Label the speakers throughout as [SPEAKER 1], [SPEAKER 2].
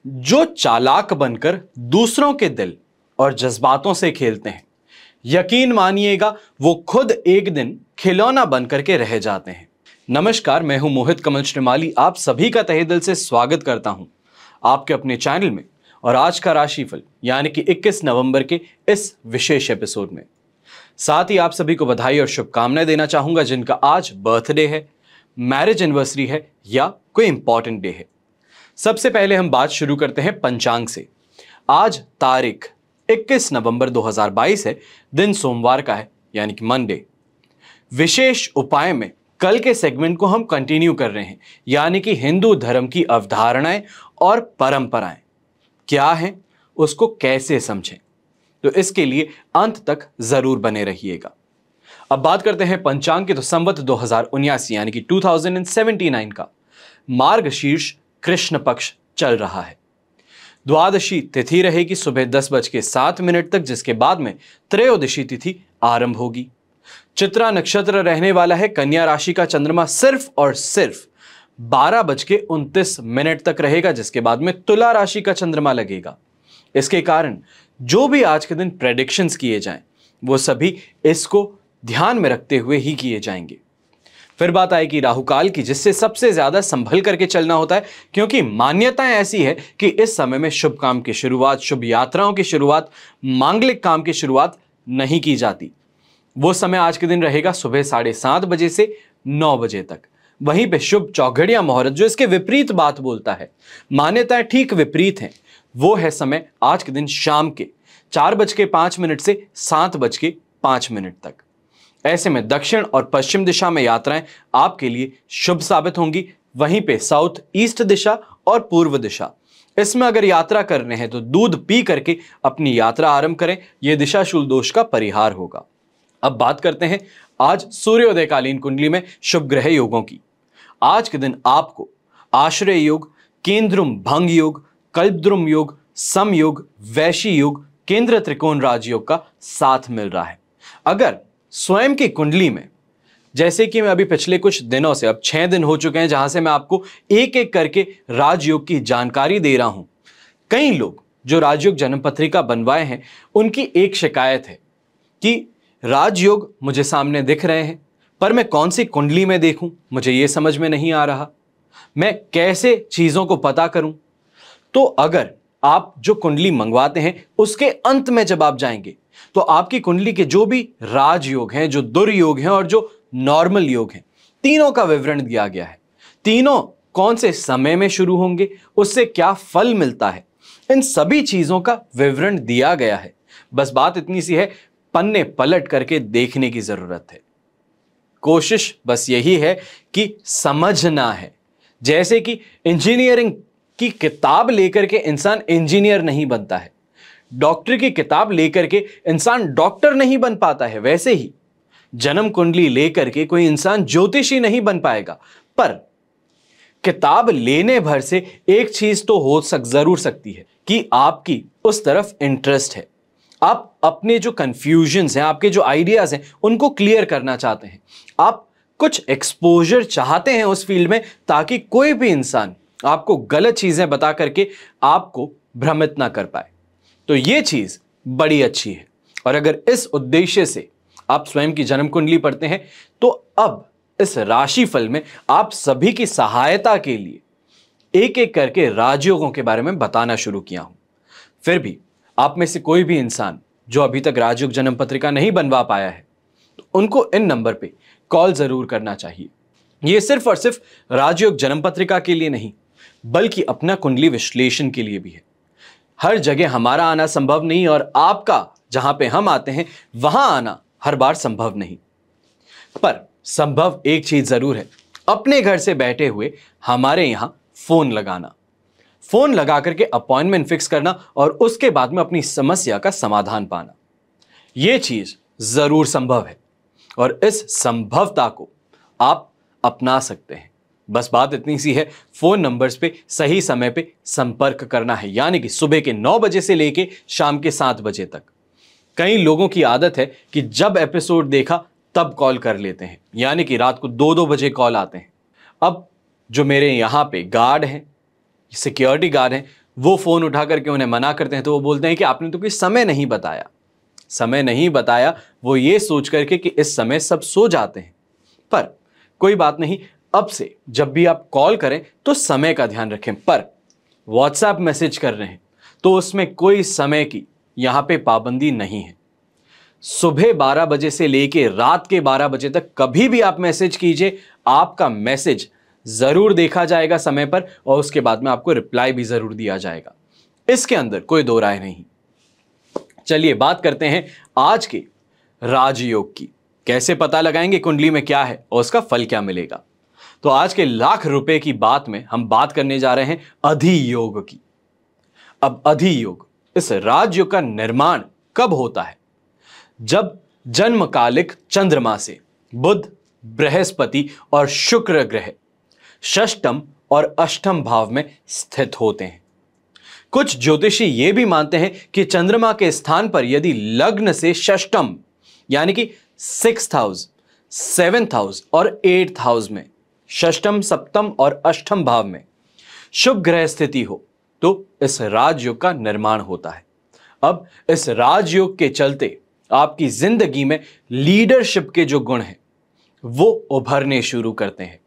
[SPEAKER 1] जो चालाक बनकर दूसरों के दिल और जज्बातों से खेलते हैं, यकीन मानिएगा वो खुद एक दिन खिलौना बनकर के रह जाते हैं। नमस्कार, मैं हूं मोहित कमल श्रीमाली। आप सभी का तहे दिल से स्वागत करता हूं आपके अपने चैनल में और आज का राशिफल यानी कि 21 नवंबर के इस विशेष एपिसोड में। साथ ही आप सभी को बधाई और शुभकामनाएं देना चाहूंगा जिनका आज बर्थडे है, मैरिज एनिवर्सरी है या कोई इंपॉर्टेंट डे है। सबसे पहले हम बात शुरू करते हैं पंचांग से। आज तारीख 21 नवंबर 2022 है, दिन सोमवार का है यानी कि मंडे। विशेष उपाय में कल के सेगमेंट को हम कंटिन्यू कर रहे हैं यानी कि हिंदू धर्म की अवधारणाएं और परंपराएं क्या हैं, उसको कैसे समझें, तो इसके लिए अंत तक जरूर बने रहिएगा। अब बात करते हैं पंचांग की। तो संवत 2079 यानी कि 2079 का मार्गशीर्ष कृष्ण पक्ष चल रहा है। द्वादशी तिथि रहेगी सुबह 10:07 तक, जिसके बाद में त्रयोदशी तिथि आरंभ होगी। चित्रा नक्षत्र रहने वाला है। कन्या राशि का चंद्रमा सिर्फ और सिर्फ 12:29 तक रहेगा, जिसके बाद में तुला राशि का चंद्रमा लगेगा। इसके कारण जो भी आज के दिन प्रेडिक्शंस किए जाएं वो सभी इसको ध्यान में रखते हुए ही किए जाएंगे। फिर बात आएगी राहु काल की, जिससे सबसे ज्यादा संभल करके चलना होता है, क्योंकि मान्यताएं ऐसी है कि इस समय में शुभ काम की शुरुआत, शुभ यात्राओं की शुरुआत, मांगलिक काम की शुरुआत नहीं की जाती। वो समय आज के दिन रहेगा सुबह 7:30 बजे से 9 बजे तक। वहीं पे शुभ चौघड़िया मुहूर्त जो इसके विपरीत बात बोलता है, मान्यताएं ठीक विपरीत हैं, वो है समय आज के दिन शाम के 4:05 से 7:05 तक। ऐसे में दक्षिण और पश्चिम दिशा में यात्राएं आपके लिए शुभ साबित होंगी। वहीं पे साउथ ईस्ट दिशा और पूर्व दिशा, इसमें अगर यात्रा करने हैं तो दूध पी करके अपनी यात्रा आरंभ करें, यह दिशाशूल दोष का परिहार होगा। अब बात करते हैं आज सूर्योदयकालीन कुंडली में शुभ ग्रह योगों की। आज के दिन आपको आश्रय योग, केंद्रुम भंग योग, कल्पद्रुम योग, सम योग, वैशी योग, केंद्र त्रिकोण राजयोग का साथ मिल रहा है। अगर स्वयं की कुंडली में, जैसे कि मैं अभी पिछले कुछ दिनों से, अब 6 दिन हो चुके हैं जहां से मैं आपको एक एक करके राजयोग की जानकारी दे रहा हूं। कई लोग जो राजयोग जन्म पत्रिका बनवाए हैं उनकी एक शिकायत है कि राजयोग मुझे सामने दिख रहे हैं पर मैं कौन सी कुंडली में देखूं, मुझे यह समझ में नहीं आ रहा, मैं कैसे चीजों को पता करूं। तो अगर आप जो कुंडली मंगवाते हैं उसके अंत में जब आप जाएंगे तो आपकी कुंडली के जो भी राजयोग हैं, जो दुर्योग हैं और जो नॉर्मल योग हैं, तीनों का विवरण दिया गया है। तीनों कौन से समय में शुरू होंगे, उससे क्या फल मिलता है, इन सभी चीजों का विवरण दिया गया है। बस बात इतनी सी है, पन्ने पलट करके देखने की जरूरत है। कोशिश बस यही है कि समझना है। जैसे कि इंजीनियरिंग की किताब लेकर के इंसान इंजीनियर नहीं बनता है, डॉक्टर की किताब लेकर के इंसान डॉक्टर नहीं बन पाता है, वैसे ही जन्म कुंडली लेकर के कोई इंसान ज्योतिषी नहीं बन पाएगा। पर किताब लेने भर से एक चीज तो जरूर सकती है कि आपकी उस तरफ इंटरेस्ट है, आप अपने जो कंफ्यूजन्स हैं, आपके जो आइडियाज हैं, उनको क्लियर करना चाहते हैं, आप कुछ एक्सपोजर चाहते हैं उस फील्ड में, ताकि कोई भी इंसान आपको गलत चीजें बता करके आपको भ्रमित ना कर पाए। तो यह चीज बड़ी अच्छी है। और अगर इस उद्देश्य से आप स्वयं की जन्म कुंडली पढ़ते हैं तो अब इस राशिफल में आप सभी की सहायता के लिए एक एक करके राजयोगों के बारे में बताना शुरू किया हूं। फिर भी आप में से कोई भी इंसान जो अभी तक राजयोग जन्म पत्रिका नहीं बनवा पाया है तो उनको इन नंबर पे कॉल जरूर करना चाहिए। यह सिर्फ और सिर्फ राजयोग जन्म पत्रिका के लिए नहीं बल्कि अपना कुंडली विश्लेषण के लिए भी है। हर जगह हमारा आना संभव नहीं और आपका जहां पे हम आते हैं वहां आना हर बार संभव नहीं, पर संभव एक चीज जरूर है, अपने घर से बैठे हुए हमारे यहां फोन लगाना, फोन लगा करके अपॉइंटमेंट फिक्स करना और उसके बाद में अपनी समस्या का समाधान पाना। यह चीज जरूर संभव है और इस संभवता को आप अपना सकते हैं। बस बात इतनी सी है, फोन नंबर्स पे सही समय पे संपर्क करना है, यानी कि सुबह के 9 बजे से लेके शाम के 7 बजे तक। कई लोगों की आदत है कि जब एपिसोड देखा तब कॉल कर लेते हैं, यानी कि रात को 2-2 बजे कॉल आते हैं। अब जो मेरे यहाँ पे गार्ड हैं, सिक्योरिटी गार्ड हैं, वो फोन उठा करके उन्हें मना करते हैं तो वो बोलते हैं कि आपने तो कोई समय नहीं बताया। समय नहीं बताया वो ये सोच करके कि इस समय सब सो जाते हैं। पर कोई बात नहीं, अब से जब भी आप कॉल करें तो समय का ध्यान रखें। पर व्हाट्सएप मैसेज कर रहे हैं तो उसमें कोई समय की यहां पे पाबंदी नहीं है। सुबह 12 बजे से लेके रात के 12 बजे तक कभी भी आप मैसेज कीजिए, आपका मैसेज जरूर देखा जाएगा समय पर और उसके बाद में आपको रिप्लाई भी जरूर दिया जाएगा। इसके अंदर कोई दो राय नहीं। चलिए बात करते हैं आज के राजयोग की। कैसे पता लगाएंगे कुंडली में क्या है और उसका फल क्या मिलेगा। तो आज के लाख रुपए की बात में हम बात करने जा रहे हैं अधियोग की। अब अधियोग, इस राजयोग का निर्माण कब होता है? जब जन्मकालिक चंद्रमा से बुध, बृहस्पति और शुक्र ग्रह षष्टम और अष्टम भाव में स्थित होते हैं। कुछ ज्योतिषी यह भी मानते हैं कि चंद्रमा के स्थान पर यदि लग्न से षष्टम यानी कि 6th हाउस, 7th हाउस और 8th हाउस में, षष्टम, सप्तम और अष्टम भाव में शुभ ग्रह स्थिति हो तो इस राजयोग का निर्माण होता है। अब इस राजयोग के चलते आपकी जिंदगी में लीडरशिप के जो गुण हैं वो उभरने शुरू करते हैं।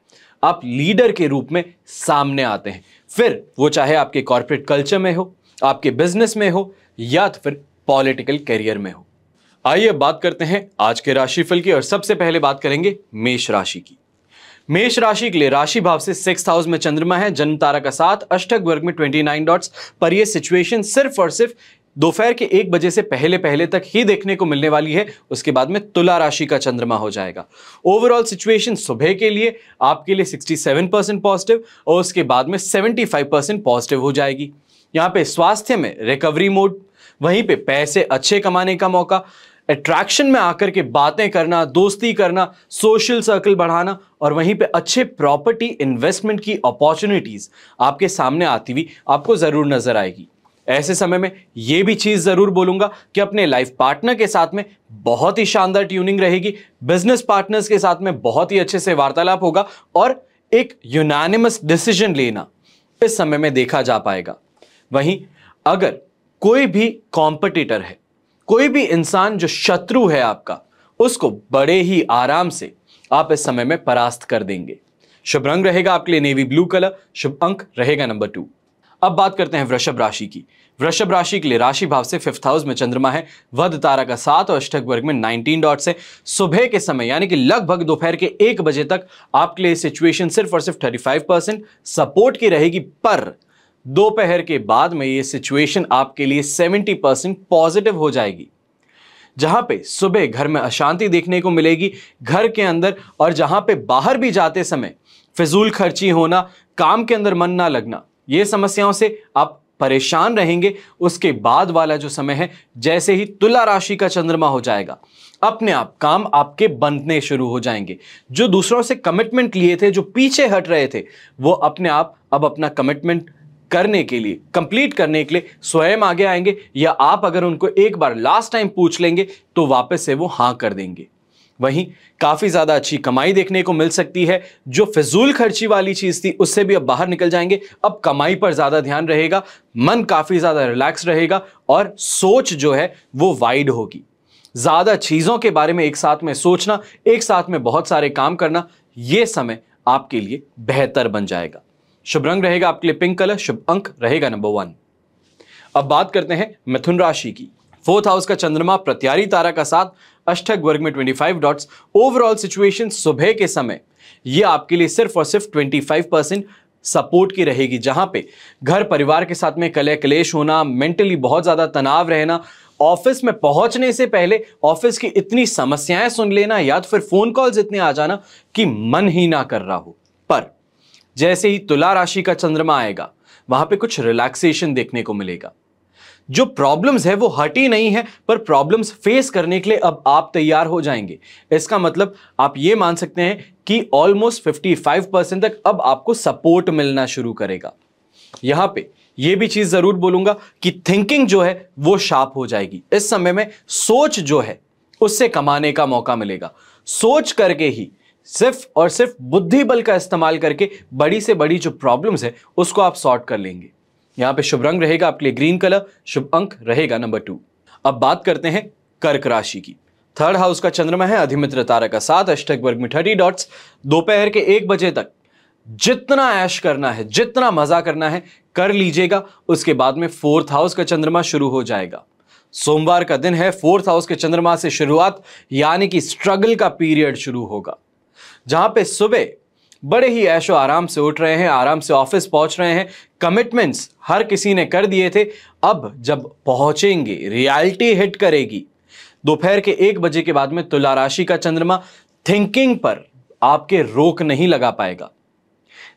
[SPEAKER 1] आप लीडर के रूप में सामने आते हैं, फिर वो चाहे आपके कॉर्पोरेट कल्चर में हो, आपके बिजनेस में हो या तो फिर पॉलिटिकल करियर में हो। आइए बात करते हैं आज के राशिफल की और सबसे पहले बात करेंगे मेष राशि की। मेष राशि के लिए राशि भाव से 6th हाउस में चंद्रमा है, जन्म तारा का 7, अष्टक वर्ग में 29 डॉट्स। पर यह सिचुएशन सिर्फ और सिर्फ दोपहर के 1 बजे से पहले तक ही देखने को मिलने वाली है। उसके बाद में तुला राशि का चंद्रमा हो जाएगा। ओवरऑल सिचुएशन सुबह के लिए आपके लिए 67% पॉजिटिव और उसके बाद में 75% पॉजिटिव हो जाएगी। यहां पे स्वास्थ्य में रिकवरी मोड, वहीं पे पैसे अच्छे कमाने का मौका, अट्रैक्शन में आकर के बातें करना, दोस्ती करना, सोशल सर्कल बढ़ाना और वहीं पे अच्छे प्रॉपर्टी इन्वेस्टमेंट की अपॉर्चुनिटीज आपके सामने आती हुई आपको जरूर नजर आएगी। ऐसे समय में यह भी चीज जरूर बोलूंगा कि अपने लाइफ पार्टनर के साथ में बहुत ही शानदार ट्यूनिंग रहेगी। बिजनेस पार्टनर्स के साथ में बहुत ही अच्छे से वार्तालाप होगा और एक यूनानिमस डिसीजन लेना इस समय में देखा जा पाएगा। वहीं अगर कोई भी कॉम्पिटिटर है, कोई भी इंसान जो शत्रु है आपका, उसको बड़े ही आराम से आप इस समय में परास्त कर देंगे। शुभ रंग रहेगा आपके लिए नेवी ब्लू कलर, शुभ अंक रहेगा नंबर 2। अब बात करते हैं वृषभ राशि की। वृषभ राशि के लिए राशि भाव से 5th हाउस में चंद्रमा है, वध तारा का 7 और अष्टक वर्ग में 19 डॉट्स है। सुबह के समय यानी कि लगभग दोपहर के 1 बजे तक आपके लिए सिचुएशन सिर्फ और सिर्फ 35% सपोर्ट की रहेगी, पर दोपहर के बाद में ये सिचुएशन आपके लिए 70% पॉजिटिव हो जाएगी। जहां पे सुबह घर में अशांति देखने को मिलेगी घर के अंदर, और जहां पे बाहर भी जाते समय फिजूल खर्ची होना, काम के अंदर मन ना लगना, ये समस्याओं से आप परेशान रहेंगे। उसके बाद वाला जो समय है, जैसे ही तुला राशि का चंद्रमा हो जाएगा, अपने आप काम आपके बनने शुरू हो जाएंगे। जो दूसरों से कमिटमेंट लिए थे, जो पीछे हट रहे थे, वो अपने आप अब अपना कमिटमेंट करने के लिए, कंप्लीट करने के लिए स्वयं आगे आएंगे, या आप अगर उनको एक बार लास्ट टाइम पूछ लेंगे तो वापस से वो हां कर देंगे। वहीं काफी ज्यादा अच्छी कमाई देखने को मिल सकती है। जो फिजूल खर्ची वाली चीज थी उससे भी अब बाहर निकल जाएंगे। अब कमाई पर ज्यादा ध्यान रहेगा, मन काफी ज्यादा रिलैक्स रहेगा और सोच जो है वो वाइड होगी। ज्यादा चीजों के बारे में एक साथ में सोचना, एक साथ में बहुत सारे काम करना, यह समय आपके लिए बेहतर बन जाएगा। शुभ रंग रहेगा आपके लिए पिंक कलर, शुभ अंक रहेगा नंबर 1। अब बात करते हैं मिथुन राशि की। 4th हाउस का चंद्रमा, प्रत्यारी तारा का 7, अष्टक वर्ग में 25 डॉट्स। ओवरऑल सिचुएशन सुबह के समय यह आपके लिए सिर्फ और सिर्फ 25% सपोर्ट की रहेगी, जहां पे घर परिवार के साथ में कलह क्लेश होना, मेंटली बहुत ज्यादा तनाव रहना, ऑफिस में पहुंचने से पहले ऑफिस की इतनी समस्याएं सुन लेना, या तो फिर फोन कॉल्स इतने आ जाना कि मन ही ना कर रहा हो। पर जैसे ही तुला राशि का चंद्रमा आएगा, वहां पे कुछ रिलैक्सेशन देखने को मिलेगा। जो प्रॉब्लम्स है वो हटी नहीं है, पर प्रॉब्लम्स फेस करने के लिए अब आप तैयार हो जाएंगे। इसका मतलब आप ये मान सकते हैं कि ऑलमोस्ट 55% तक अब आपको सपोर्ट मिलना शुरू करेगा। यहां पे ये भी चीज जरूर बोलूंगा कि थिंकिंग जो है वो शार्प हो जाएगी। इस समय में सोच जो है उससे कमाने का मौका मिलेगा। सोच करके ही, सिर्फ और सिर्फ बुद्धि बल का इस्तेमाल करके बड़ी से बड़ी जो प्रॉब्लम्स है उसको आप सॉर्ट कर लेंगे। यहां पे शुभ रंग रहेगा आपके लिए ग्रीन कलर, शुभ अंक रहेगा नंबर 2। अब बात करते हैं कर्क राशि की। थर्ड हाउस का चंद्रमा है अधिमित्र तारा का साथ, अष्टक वर्ग में 30 डॉट्स। दोपहर के 1 बजे तक जितना ऐश करना है, जितना मजा करना है कर लीजिएगा। उसके बाद में फोर्थ हाउस का चंद्रमा शुरू हो जाएगा। सोमवार का दिन है, फोर्थ हाउस के चंद्रमा से शुरुआत, यानी कि स्ट्रगल का पीरियड शुरू होगा, जहां पे सुबह बड़े ही ऐशो आराम से उठ रहे हैं, आराम से ऑफिस पहुंच रहे हैं, कमिटमेंट्स हर किसी ने कर दिए थे, अब जब पहुंचेंगे रियलिटी हिट करेगी। दोपहर के 1 बजे के बाद में तुला राशि का चंद्रमा थिंकिंग पर आपके रोक नहीं लगा पाएगा।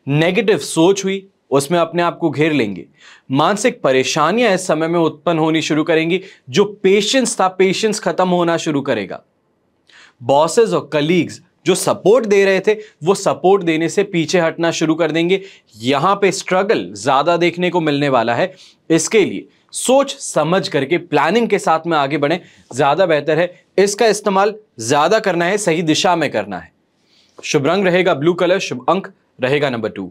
[SPEAKER 1] नेगेटिव सोच हुई उसमें अपने आप को घेर लेंगे। मानसिक परेशानियां इस समय में उत्पन्न होनी शुरू करेंगी। जो पेशेंस था, पेशेंस खत्म होना शुरू करेगा। बॉसेस और कलीग्स जो सपोर्ट दे रहे थे वो सपोर्ट देने से पीछे हटना शुरू कर देंगे। यहां पे स्ट्रगल ज्यादा देखने को मिलने वाला है। इसके लिए सोच समझ करके प्लानिंग के साथ में आगे बढ़ें, ज्यादा बेहतर है। इसका इस्तेमाल ज्यादा करना है, सही दिशा में करना है। शुभ रंग रहेगा ब्लू कलर, शुभ अंक रहेगा नंबर 2।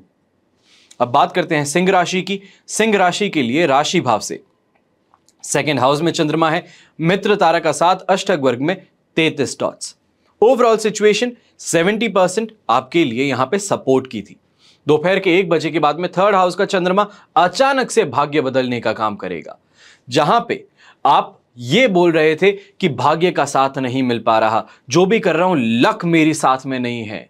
[SPEAKER 1] अब बात करते हैं सिंह राशि की। सिंह राशि के लिए राशि भाव से सेकेंड हाउस में चंद्रमा है, मित्र तारा का साथ, अष्टक वर्ग में 33 डॉट्स। ओवरऑल सिचुएशन 70% आपके लिए यहां पे सपोर्ट की थी। दोपहर के 1 बजे के बाद में थर्ड हाउस का चंद्रमा अचानक से भाग्य बदलने का काम करेगा। जहां पे आप ये बोल रहे थे कि भाग्य का साथ नहीं मिल पा रहा, जो भी कर रहा हूं लक मेरी साथ में नहीं है,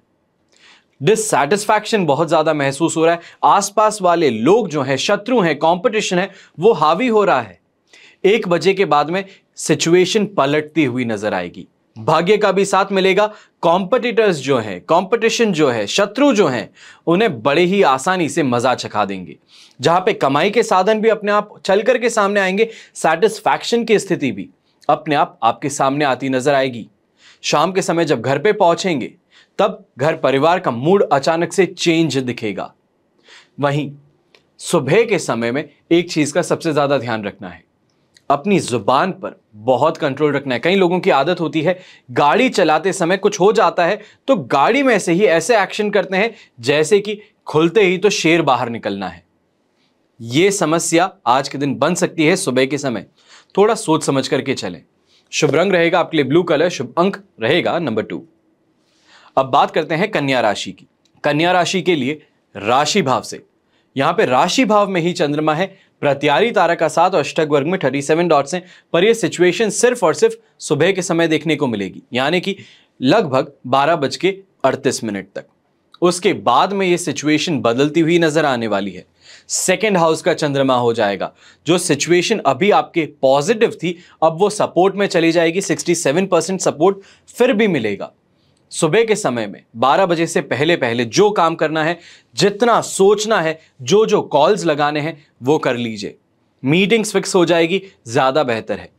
[SPEAKER 1] डिससैटिस्फैक्शन बहुत ज्यादा महसूस हो रहा है, आसपास वाले लोग जो हैं शत्रु हैं, कंपटीशन है वो हावी हो रहा है। 1 बजे के बाद में सिचुएशन पलटती हुई नजर आएगी। भाग्य का भी साथ मिलेगा। कॉम्पिटिटर्स जो हैं, कंपटीशन जो है, शत्रु जो हैं, उन्हें बड़े ही आसानी से मजा चखा देंगे। जहां पे कमाई के साधन भी अपने आप चल करके सामने आएंगे, सैटिस्फैक्शन की स्थिति भी अपने आप आपके सामने आती नजर आएगी। शाम के समय जब घर पे पहुंचेंगे तब घर परिवार का मूड अचानक से चेंज दिखेगा। वहीं सुबह के समय में एक चीज का सबसे ज्यादा ध्यान रखना है, अपनी जुबान पर बहुत कंट्रोल रखना है। कई लोगों की आदत होती है गाड़ी चलाते समय कुछ हो जाता है तो गाड़ी में से ही ऐसे एक्शन करते हैं जैसे कि खुलते ही तो शेर बाहर निकलना है। यह समस्या आज के दिन बन सकती है। सुबह के समय थोड़ा सोच समझ करके चलें। शुभ रंग रहेगा आपके लिए ब्लू कलर, शुभ अंक रहेगा नंबर 2। अब बात करते हैं कन्या राशि की। कन्या राशि के लिए राशि भाव से यहां पे राशि भाव में ही चंद्रमा है, प्रत्यारी तारा का साथ, अष्टक वर्ग में 37 डॉट्स हैं। पर यह सिचुएशन सिर्फ और सिर्फ सुबह के समय देखने को मिलेगी, यानी कि लगभग 12:38 तक। उसके बाद में यह सिचुएशन बदलती हुई नजर आने वाली है। सेकेंड हाउस का चंद्रमा हो जाएगा। जो सिचुएशन अभी आपके पॉजिटिव थी अब वो सपोर्ट में चली जाएगी। 67% सपोर्ट फिर भी मिलेगा। सुबह के समय में 12 बजे से पहले पहले जो काम करना है, जितना सोचना है, जो जो कॉल्स लगाने हैं वो कर लीजिए। मीटिंग्स फिक्स हो जाएगी, ज्यादा बेहतर है।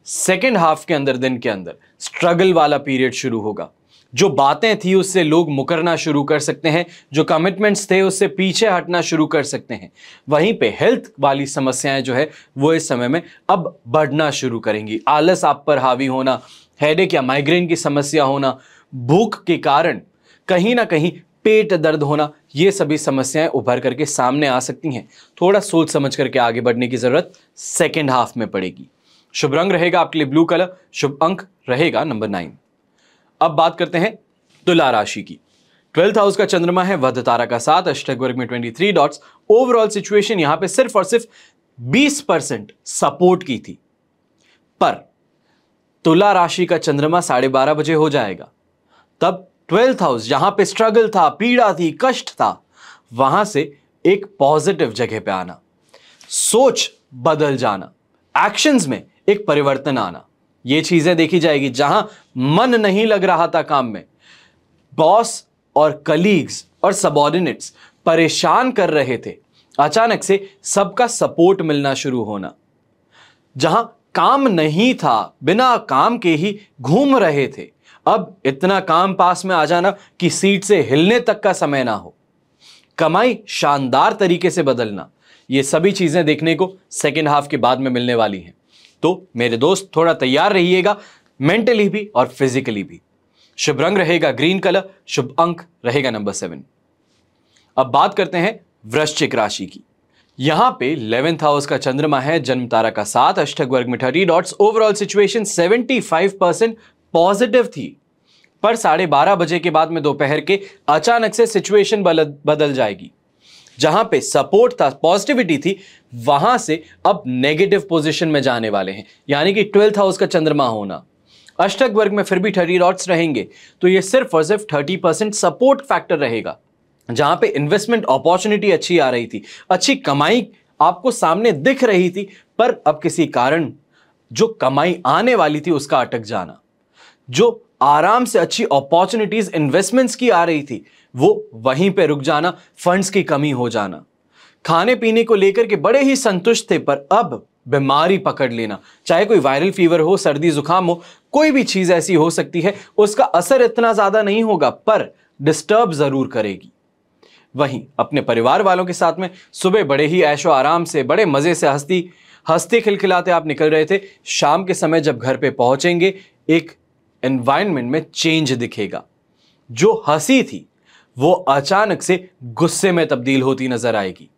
[SPEAKER 1] सेकेंड हाफ के अंदर, दिन के अंदर स्ट्रगल वाला पीरियड शुरू होगा। जो बातें थी उससे लोग मुकरना शुरू कर सकते हैं, जो कमिटमेंट्स थे उससे पीछे हटना शुरू कर सकते हैं। वहीं पे हेल्थ वाली समस्याएं जो है वो इस समय में अब बढ़ना शुरू करेंगी। आलस आप पर हावी होना, हेडेक या माइग्रेन की समस्या होना, भूख के कारण कहीं ना कहीं पेट दर्द होना, ये सभी समस्याएं उभर करके सामने आ सकती हैं। थोड़ा सोच समझ करके आगे बढ़ने की जरूरत सेकेंड हाफ में पड़ेगी। शुभ रंग रहेगा आपके लिए ब्लू कलर, शुभ अंक रहेगा नंबर 9। अब बात करते हैं तुला राशि की। 12th हाउस का चंद्रमा है, वध तारा का साथ, अष्टक वर्ग में 23 डॉट्स। ओवरऑल सिचुएशन यहां पे सिर्फ और सिर्फ 20% सपोर्ट की थी। पर तुला राशि का चंद्रमा 12:30 बजे हो जाएगा। तब 12th हाउस जहां पे स्ट्रगल था, पीड़ा थी, कष्ट था, वहां से एक पॉजिटिव जगह पे आना, सोच बदल जाना, एक्शंस में एक परिवर्तन आना, ये चीजें देखी जाएगी। जहां मन नहीं लग रहा था काम में, बॉस और कलीग्स और सबऑर्डिनेट्स परेशान कर रहे थे, अचानक से सबका सपोर्ट मिलना शुरू होना। जहां काम नहीं था, बिना काम के ही घूम रहे थे, अब इतना काम पास में आ जाना कि सीट से हिलने तक का समय ना हो। कमाई शानदार तरीके से बदलना, ये सभी चीजें देखने को सेकेंड हाफ के बाद में मिलने वाली हैं। तो मेरे दोस्त थोड़ा तैयार रहिएगा, मेंटली भी और फिजिकली भी। शुभ रंग रहेगा ग्रीन कलर, शुभ अंक रहेगा नंबर 7। अब बात करते हैं वृश्चिक राशि की। यहां पे 11th हाउस का चंद्रमा है, जन्म तारा का 7, अष्टक वर्ग में 30 डॉट्स। ओवरऑल सिचुएशन 75% पॉजिटिव थी, पर 12:30 बजे के बाद में दोपहर के अचानक से सिचुएशन बदल जाएगी। जहां पे सपोर्ट था, पॉजिटिविटी थी, वहां से अब नेगेटिव पोजीशन में जाने वाले हैं, यानी कि 12th हाउस का चंद्रमा होना। अष्टक वर्ग में फिर भी 30 डॉट्स रहेंगे, तो ये सिर्फ और सिर्फ 30% सपोर्ट फैक्टर रहेगा। जहां पे इन्वेस्टमेंट अपॉर्चुनिटी अच्छी आ रही थी, अच्छी कमाई आपको सामने दिख रही थी, पर अब किसी कारण जो कमाई आने वाली थी उसका अटक जाना, जो आराम से अच्छी अपॉर्चुनिटीज इन्वेस्टमेंट्स की आ रही थी वो वहीं पे रुक जाना, फंड्स की कमी हो जाना। खाने पीने को लेकर के बड़े ही संतुष्ट थे, पर अब बीमारी पकड़ लेना, चाहे कोई वायरल फीवर हो, सर्दी जुकाम हो, कोई भी चीज ऐसी हो सकती है, उसका असर इतना ज्यादा नहीं होगा पर डिस्टर्ब जरूर करेगी। वहीं अपने परिवार वालों के साथ में सुबह बड़े ही ऐशो आराम से, बड़े मजे से हंसते खिलखिलाते आप निकल रहे थे, शाम के समय जब घर पे पहुंचेंगे एक एनवायरनमेंट में चेंज दिखेगा। जो हंसी थी वो अचानक से गुस्से में तब्दील होती नजर आएगी।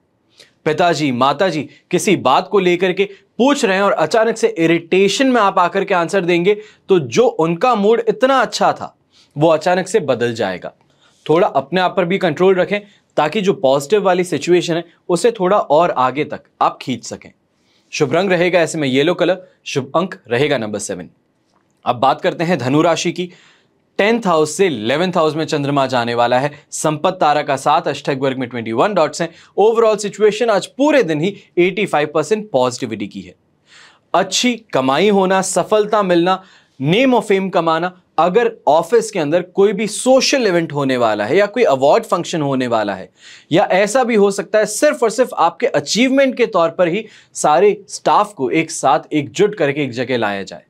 [SPEAKER 1] पिताजी माताजी किसी बात को लेकर के पूछ रहे हैं और अचानक से इरिटेशन में आप आकर के आंसर देंगे, तो जो उनका मूड इतना अच्छा था वो अचानक से बदल जाएगा। थोड़ा अपने आप पर भी कंट्रोल रखें ताकि जो पॉजिटिव वाली सिचुएशन है उसे थोड़ा और आगे तक आप खींच सकें। शुभ रंग रहेगा ऐसे में येलो कलर, शुभ अंक रहेगा नंबर 7। अब बात करते हैं धनु राशि की। 10th हाउस से 11th हाउस में चंद्रमा जाने वाला है, संपत तारा का 7, अष्टक वर्ग में 21 डॉट्स हैं। ओवरऑल सिचुएशन आज पूरे दिन ही 85% पॉजिटिविटी की है। अच्छी कमाई होना, सफलता मिलना, नेम ऑफ फेम कमाना। अगर ऑफिस के अंदर कोई भी सोशल इवेंट होने वाला है या कोई अवार्ड फंक्शन होने वाला है, या ऐसा भी हो सकता है सिर्फ और सिर्फ आपके अचीवमेंट के तौर पर ही सारे स्टाफ को एक साथ एकजुट करके एक जगह लाया जाए,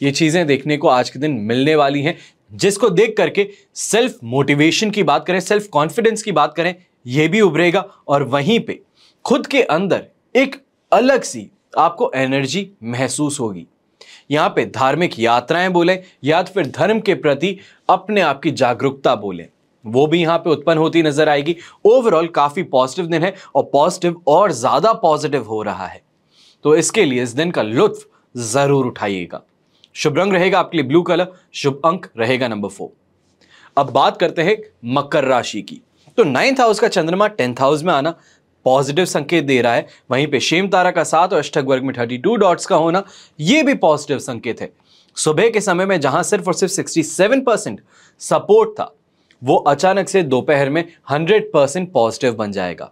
[SPEAKER 1] ये चीजें देखने को आज के दिन मिलने वाली हैं, जिसको देख करके सेल्फ मोटिवेशन की बात करें, सेल्फ कॉन्फिडेंस की बात करें, यह भी उभरेगा और वहीं पे खुद के अंदर एक अलग सी आपको एनर्जी महसूस होगी। यहां पे धार्मिक यात्राएं बोले या तो फिर धर्म के प्रति अपने आप की जागरूकता बोले, वो भी यहां पे उत्पन्न होती नजर आएगी। ओवरऑल काफी पॉजिटिव दिन है और पॉजिटिव और ज्यादा पॉजिटिव हो रहा है, तो इसके लिए इस दिन का लुत्फ जरूर उठाइएगा। शुभ रंग रहेगा आपके लिए ब्लू कलर, शुभ अंक रहेगा नंबर 4। अब बात करते हैं मकर राशि की। तो 9th हाउस का चंद्रमा 10th हाउस में आना पॉजिटिव संकेत दे रहा है। वहीं पे शेम तारा का 7 और अष्टक वर्ग में 32 डॉट्स का होना यह भी पॉजिटिव संकेत है। सुबह के समय में जहां सिर्फ और सिर्फ 67% सपोर्ट था, वो अचानक से दोपहर में 100% पॉजिटिव बन जाएगा।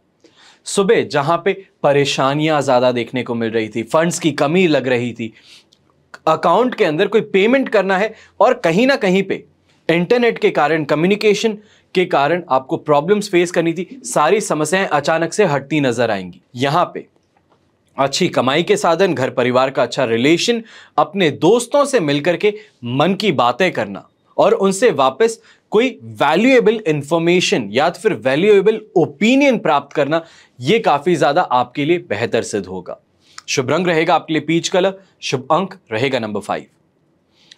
[SPEAKER 1] सुबह जहां पे परेशानियां ज्यादा देखने को मिल रही थी, फंड्स की कमी लग रही थी, अकाउंट के अंदर कोई पेमेंट करना है और कहीं ना कहीं पे इंटरनेट के कारण, कम्युनिकेशन के कारण आपको प्रॉब्लम्स फेस करनी थी, सारी समस्याएं अचानक से हटती नजर आएंगी। यहां पे अच्छी कमाई के साधन, घर परिवार का अच्छा रिलेशन, अपने दोस्तों से मिलकर के मन की बातें करना और उनसे वापस कोई वैल्यूएबल इंफॉर्मेशन या तो फिर वैल्यूएबल ओपिनियन प्राप्त करना, यह काफी ज्यादा आपके लिए बेहतर सिद्ध होगा। शुभ रंग रहेगा आपके लिए पीच कलर, शुभ अंक रहेगा नंबर 5।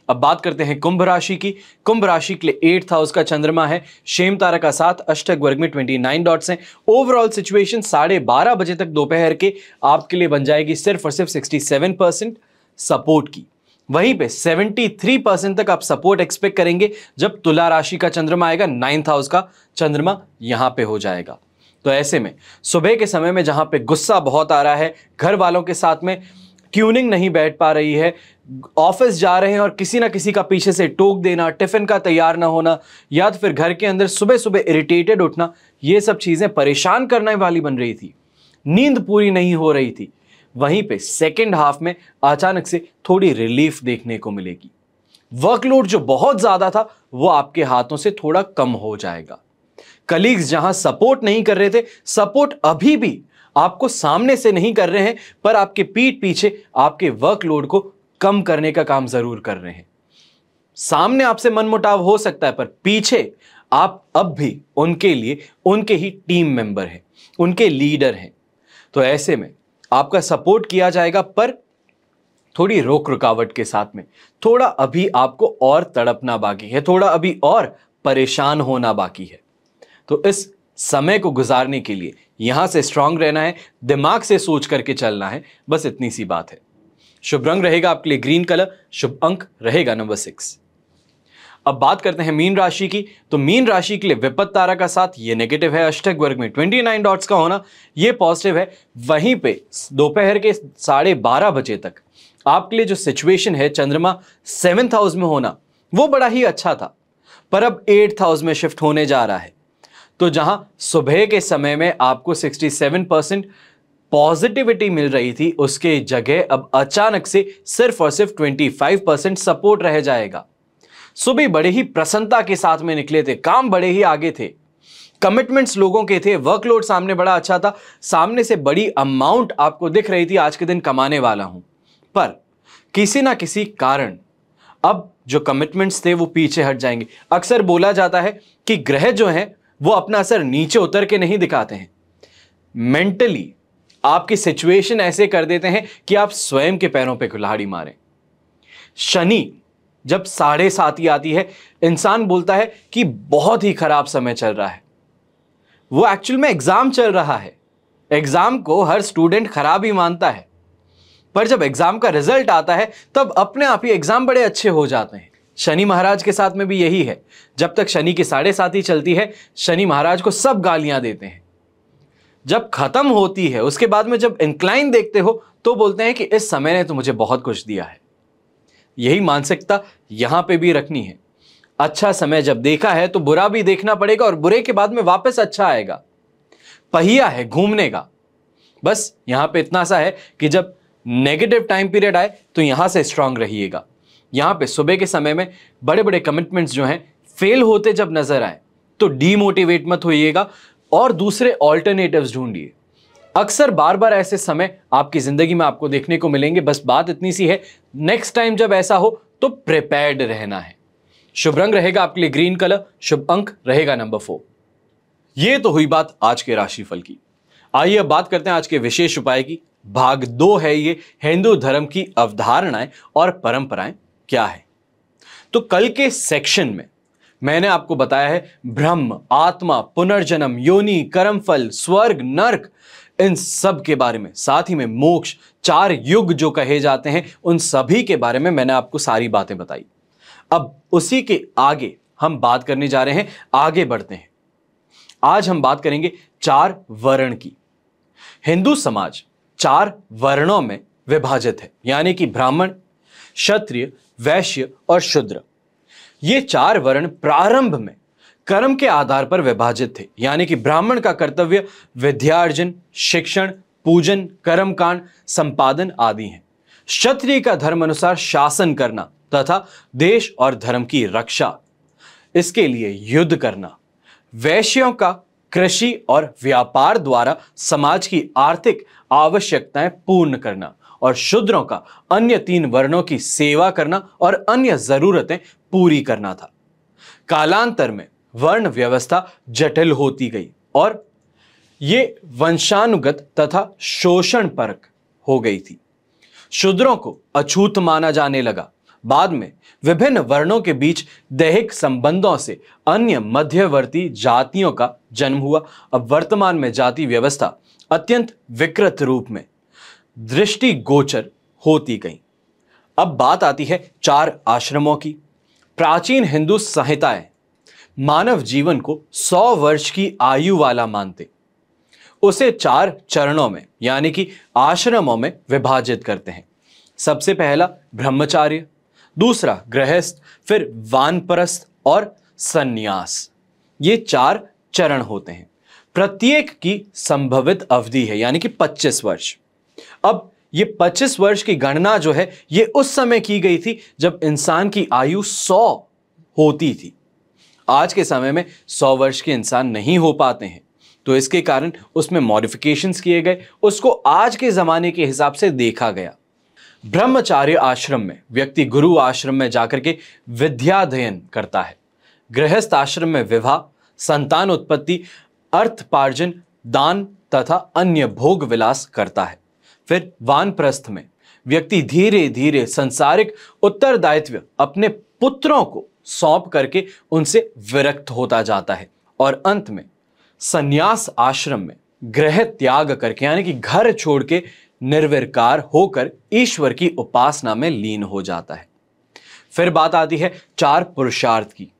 [SPEAKER 1] अब बात करते हैं कुंभ राशि की। कुंभ राशि के लिए 8th हाउस का चंद्रमा है, शेम तारा का 7, अष्टक वर्ग में 29 डॉट्स हैं। ओवरऑल सिचुएशन 12:30 बजे तक दोपहर के आपके लिए बन जाएगी सिर्फ और सिर्फ 67% सपोर्ट की। वहीं पे 73% तक आप सपोर्ट एक्सपेक्ट करेंगे जब तुला राशि का चंद्रमा आएगा, 9th हाउस का चंद्रमा यहां पे हो जाएगा। तो ऐसे में सुबह के समय में जहां पे गुस्सा बहुत आ रहा है, घर वालों के साथ में ट्यूनिंग नहीं बैठ पा रही है, ऑफिस जा रहे हैं और किसी ना किसी का पीछे से टोक देना, टिफिन का तैयार ना होना, या तो फिर घर के अंदर सुबह सुबह इरिटेटेड उठना, ये सब चीजें परेशान करने वाली बन रही थी, नींद पूरी नहीं हो रही थी। वहीं पे सेकेंड हाफ में अचानक से थोड़ी रिलीफ देखने को मिलेगी। वर्कलोड जो बहुत ज्यादा था वो आपके हाथों से थोड़ा कम हो जाएगा। कलीग्स जहां सपोर्ट नहीं कर रहे थे, सपोर्ट अभी भी आपको सामने से नहीं कर रहे हैं, पर आपके पीठ पीछे आपके वर्कलोड को कम करने का काम जरूर कर रहे हैं। सामने आपसे मनमुटाव हो सकता है, पर पीछे आप अब भी उनके लिए उनके ही टीम मेंबर हैं, उनके लीडर हैं। तो ऐसे में आपका सपोर्ट किया जाएगा, पर थोड़ी रोक रुकावट के साथ में। थोड़ा अभी आपको और तड़पना बाकी है, थोड़ा अभी और परेशान होना बाकी है। तो इस समय को गुजारने के लिए यहां से स्ट्रांग रहना है, दिमाग से सोच करके चलना है, बस इतनी सी बात है। शुभ रंग रहेगा आपके लिए ग्रीन कलर, शुभ अंक रहेगा नंबर 6। अब बात करते हैं मीन राशि की। तो मीन राशि के लिए विपत्त तारा का साथ ये नेगेटिव है, अष्टक वर्ग में 29 डॉट्स का होना ये पॉजिटिव है। वहीं पे दोपहर के 12:30 बजे तक आपके लिए जो सिचुएशन है चंद्रमा 7th हाउस में होना वो बड़ा ही अच्छा था, पर अब 8th हाउस में शिफ्ट होने जा रहा है। तो जहां सुबह के समय में आपको 67% पॉजिटिविटी मिल रही थी, उसके जगह अब अचानक से सिर्फ और सिर्फ 25% सपोर्ट रह जाएगा। सुबह बड़े ही प्रसन्नता के साथ में निकले थे, काम बड़े ही आगे थे, कमिटमेंट्स लोगों के थे, वर्कलोड सामने बड़ा अच्छा था, सामने से बड़ी अमाउंट आपको दिख रही थी, आज के दिन कमाने वाला हूं। पर किसी ना किसी कारण अब जो कमिटमेंट्स थे वो पीछे हट जाएंगे। अक्सर बोला जाता है कि ग्रह जो हैं वो अपना असर नीचे उतर के नहीं दिखाते हैं, मेंटली आपकी सिचुएशन ऐसे कर देते हैं कि आप स्वयं के पैरों पे कुल्हाड़ी मारें। शनि जब 7:30 आती है, इंसान बोलता है कि बहुत ही खराब समय चल रहा है। वो एक्चुअल में एग्जाम चल रहा है, एग्जाम को हर स्टूडेंट खराब ही मानता है, पर जब एग्जाम का रिजल्ट आता है तब अपने आप ही एग्जाम बड़े अच्छे हो जाते हैं। शनि महाराज के साथ में भी यही है, जब तक शनि की 7:30 चलती है शनि महाराज को सब गालियां देते हैं। जब खत्म होती है उसके बाद में जब इंक्लाइन देखते हो तो बोलते हैं कि इस समय ने तो मुझे बहुत कुछ दिया है। यही मानसिकता यहां पे भी रखनी है। अच्छा समय जब देखा है तो बुरा भी देखना पड़ेगा और बुरे के बाद में वापस अच्छा आएगा। पहिया है घूमने का, बस यहां पे इतना सा है कि जब नेगेटिव टाइम पीरियड आए तो यहां से स्ट्रांग रहिएगा। यहां पे सुबह के समय में बड़े बड़े कमिटमेंट्स जो हैं फेल होते जब नजर आए तो डीमोटिवेट मत होइएगा और दूसरे ऑल्टरनेटिव्स ढूंढिए। अक्सर बार बार ऐसे समय आपकी जिंदगी में आपको देखने को मिलेंगे, बस बात इतनी सी है, नेक्स्ट टाइम जब ऐसा हो तो प्रिपेयर्ड रहना है। शुभ रंग रहेगा आपके लिए ग्रीन कलर, शुभ अंक रहेगा नंबर 4। ये तो हुई बात आज के राशिफल की। आइए अब बात करते हैं आज के विशेष उपाय की। भाग 2 है ये, हिंदू धर्म की अवधारणाएं और परंपराएं क्या है। तो कल के सेक्शन में मैंने आपको बताया है ब्रह्म, आत्मा, पुनर्जन्म, योनि, कर्मफल, स्वर्ग, नर्क, इन सब के बारे में, साथ ही में मोक्ष, 4 युग जो कहे जाते हैं उन सभी के बारे में मैंने आपको सारी बातें बताई। अब उसी के आगे हम बात करने जा रहे हैं, आगे बढ़ते हैं। आज हम बात करेंगे 4 वर्ण की। हिंदू समाज 4 वर्णों में विभाजित है, यानी कि ब्राह्मण, क्षत्रिय, वैश्य और शूद्र। ये 4 वर्ण प्रारंभ में कर्म के आधार पर विभाजित थे, यानी कि ब्राह्मण का कर्तव्य विद्यार्जन, शिक्षण, पूजन, कर्मकांड, संपादन आदि हैं। क्षत्रिय का धर्म अनुसार शासन करना तथा देश और धर्म की रक्षा, इसके लिए युद्ध करना। वैश्यों का कृषि और व्यापार द्वारा समाज की आर्थिक आवश्यकताएं पूर्ण करना और शूद्रों का अन्य 3 वर्णों की सेवा करना और अन्य जरूरतें पूरी करना था। कालांतर में वर्ण व्यवस्था जटिल होती गई और ये वंशानुगत तथा शोषण परक हो गई थी। शूद्रों को अछूत माना जाने लगा। बाद में विभिन्न वर्णों के बीच दैहिक संबंधों से अन्य मध्यवर्ती जातियों का जन्म हुआ। अब वर्तमान में जाति व्यवस्था अत्यंत विकृत रूप में दृष्टिगोचर होती गई। अब बात आती है 4 आश्रमों की। प्राचीन हिंदू संहिताएं मानव जीवन को 100 वर्ष की आयु वाला मानते, उसे 4 चरणों में यानी कि आश्रमों में विभाजित करते हैं। सबसे पहला ब्रह्मचार्य, दूसरा गृहस्थ, फिर वानप्रस्थ और सन्यास। ये 4 चरण होते हैं। प्रत्येक की संभवित अवधि है यानी कि 25 वर्ष। अब ये 25 वर्ष की गणना जो है ये उस समय की गई थी जब इंसान की आयु 100 होती थी। आज के समय में 100 वर्ष के इंसान नहीं हो पाते हैं, तो इसके कारण उसमें मॉडिफिकेशंस किए गए, उसको आज के जमाने के हिसाब से देखा गया। ब्रह्मचार्य आश्रम में व्यक्ति गुरु आश्रम में जाकर के विद्याध्ययन करता है। गृहस्थ आश्रम में विवाह, संतान उत्पत्ति, अर्थपार्जन, दान तथा अन्य भोग विलास करता है। फिर वानप्रस्थ में व्यक्ति धीरे धीरे संसारिक उत्तरदायित्व अपने पुत्रों को सौंप करके उनसे विरक्त होता जाता है और अंत में संन्यास आश्रम में गृह त्याग करके यानी कि घर छोड़ के निर्विकार होकर ईश्वर की उपासना में लीन हो जाता है। फिर बात आती है 4 पुरुषार्थ की।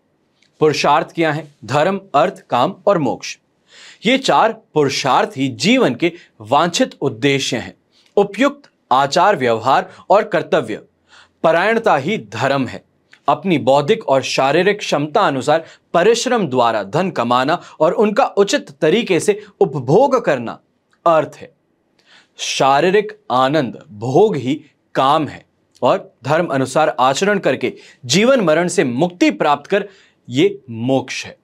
[SPEAKER 1] पुरुषार्थ क्या है? धर्म, अर्थ, काम और मोक्ष। ये 4 पुरुषार्थ ही जीवन के वांछित उद्देश्य हैं। उपयुक्त आचार व्यवहार और कर्तव्य परायणता ही धर्म है। अपनी बौद्धिक और शारीरिक क्षमता अनुसार परिश्रम द्वारा धन कमाना और उनका उचित तरीके से उपभोग करना अर्थ है। शारीरिक आनंद भोग ही काम है और धर्म अनुसार आचरण करके जीवन मरण से मुक्ति प्राप्त कर ये मोक्ष है।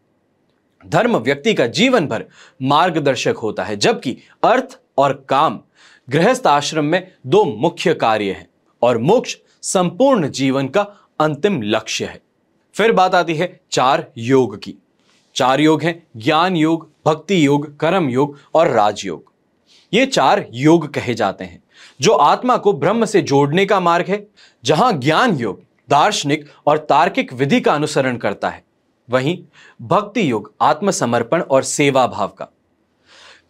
[SPEAKER 1] धर्म व्यक्ति का जीवन भर मार्गदर्शक होता है, जबकि अर्थ और काम गृहस्थ आश्रम में 2 मुख्य कार्य हैं और मोक्ष संपूर्ण जीवन का अंतिम लक्ष्य है। फिर बात आती है 4 योग की। 4 योग हैं ज्ञान योग, भक्ति योग, कर्म योग और राजयोग। ये 4 योग कहे जाते हैं जो आत्मा को ब्रह्म से जोड़ने का मार्ग है। जहां ज्ञान योग दार्शनिक और तार्किक विधि का अनुसरण करता है, वहीं भक्ति योग आत्मसमर्पण और सेवा भाव का,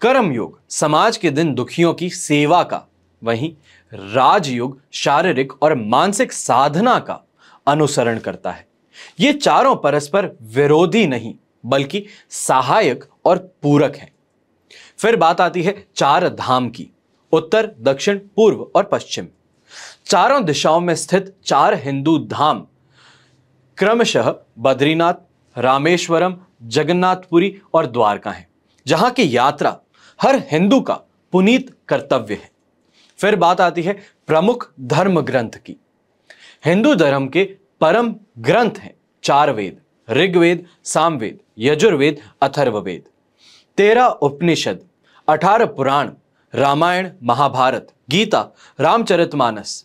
[SPEAKER 1] कर्म योग समाज के दिन दुखियों की सेवा का, वहीं राजयोग शारीरिक और मानसिक साधना का अनुसरण करता है। ये चारों परस्पर विरोधी नहीं बल्कि सहायक और पूरक हैं। फिर बात आती है 4 धाम की। उत्तर, दक्षिण, पूर्व और पश्चिम, चारों दिशाओं में स्थित 4 हिंदू धाम क्रमशः बद्रीनाथ, रामेश्वरम, जगन्नाथपुरी और द्वारका हैं, जहां की यात्रा हर हिंदू का पुनीत कर्तव्य है। फिर बात आती है प्रमुख धर्म ग्रंथ की। हिंदू धर्म के परम ग्रंथ हैं 4 वेद, ऋग्वेद, सामवेद, यजुर्वेद, अथर्ववेद, 13 उपनिषद, 18 पुराण, रामायण, महाभारत, गीता, रामचरितमानस।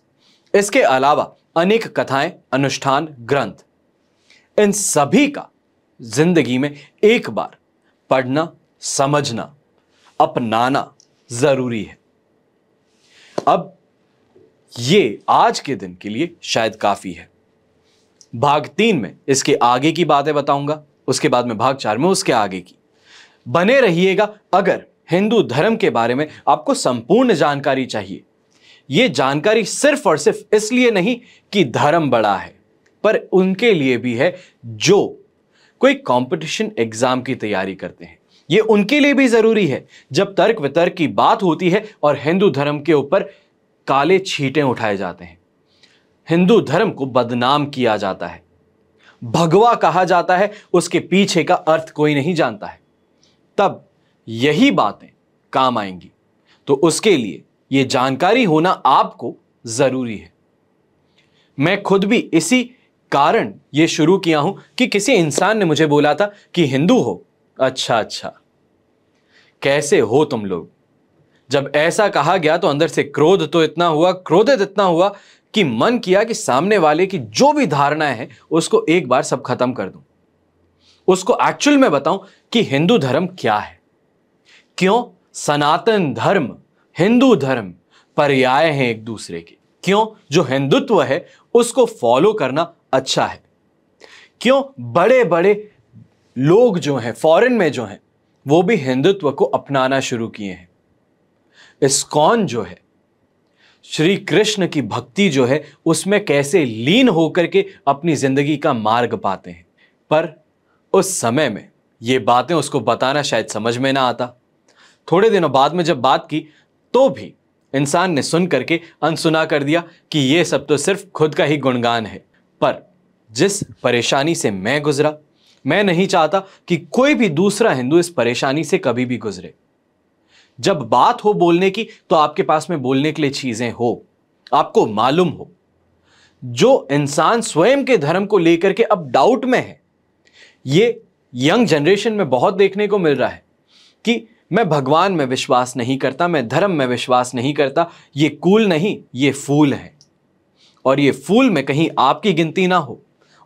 [SPEAKER 1] इसके अलावा अनेक कथाएं, अनुष्ठान, ग्रंथ। इन सभी का जिंदगी में एक बार पढ़ना, समझना, अपनाना जरूरी है। अब ये आज के दिन के लिए शायद काफी है। भाग 3 में इसके आगे की बातें बताऊंगा, उसके बाद में भाग 4 में उसके आगे की। बने रहिएगा अगर हिंदू धर्म के बारे में आपको संपूर्ण जानकारी चाहिए। यह जानकारी सिर्फ और सिर्फ इसलिए नहीं कि धर्म बड़ा है, पर उनके लिए भी है जो कोई कंपटीशन एग्जाम की तैयारी करते हैं। यह उनके लिए भी जरूरी है जब तर्क वितर्क की बात होती है और हिंदू धर्म के ऊपर काले छींटे उठाए जाते हैं। हिंदू धर्म को बदनाम किया जाता है, भगवा कहा जाता है, उसके पीछे का अर्थ कोई नहीं जानता है। तब यही बातें काम आएंगी। तो उसके लिए यह जानकारी होना आपको जरूरी है। मैं खुद भी इसी कारण यह शुरू किया हूं कि किसी इंसान ने मुझे बोला था कि हिंदू हो। अच्छा, कैसे हो तुम लोग? जब ऐसा कहा गया तो अंदर से क्रोधित इतना हुआ कि मन किया कि सामने वाले की जो भी धारणाएं हैं उसको एक बार सब खत्म कर दूं, उसको एक्चुअल में बताऊं कि हिंदू धर्म क्या है, क्यों सनातन धर्म, हिंदू धर्म पर्याय हैं एक दूसरे के, क्यों जो हिंदुत्व है उसको फॉलो करना अच्छा है, क्यों बड़े बड़े लोग जो हैं फॉरेन में जो हैं वो भी हिंदुत्व को अपनाना शुरू किए हैं। इस्कॉन जो है, श्री कृष्ण की भक्ति जो है उसमें कैसे लीन होकर के अपनी जिंदगी का मार्ग पाते हैं। पर उस समय में ये बातें उसको बताना शायद समझ में ना आता। थोड़े दिनों बाद में जब बात की तो भी इंसान ने सुन करके अनसुना कर दिया कि ये सब तो सिर्फ खुद का ही गुणगान है। पर जिस परेशानी से मैं गुजरा, मैं नहीं चाहता कि कोई भी दूसरा हिंदू इस परेशानी से कभी भी गुजरे। जब बात हो बोलने की तो आपके पास में बोलने के लिए चीजें हो, आपको मालूम हो। जो इंसान स्वयं के धर्म को लेकर के अब डाउट में है, ये यंग जनरेशन में बहुत देखने को मिल रहा है कि मैं भगवान में विश्वास नहीं करता, मैं धर्म में विश्वास नहीं करता, ये कूल नहीं, ये फूल है। और ये फूल में कहीं आपकी गिनती ना हो,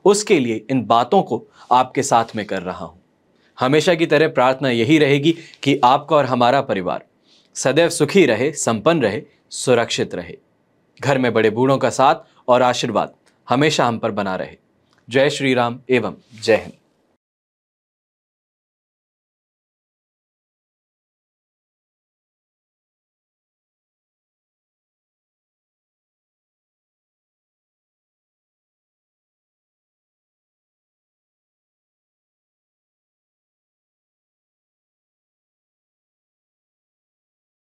[SPEAKER 1] उसके लिए इन बातों को आपके साथ में कर रहा हूं। हमेशा की तरह प्रार्थना यही रहेगी कि आपका और हमारा परिवार सदैव सुखी रहे, संपन्न रहे, सुरक्षित रहे। घर में बड़े बूढ़ों का साथ और आशीर्वाद हमेशा हम पर बना रहे। जय श्री राम एवं जय हिंद।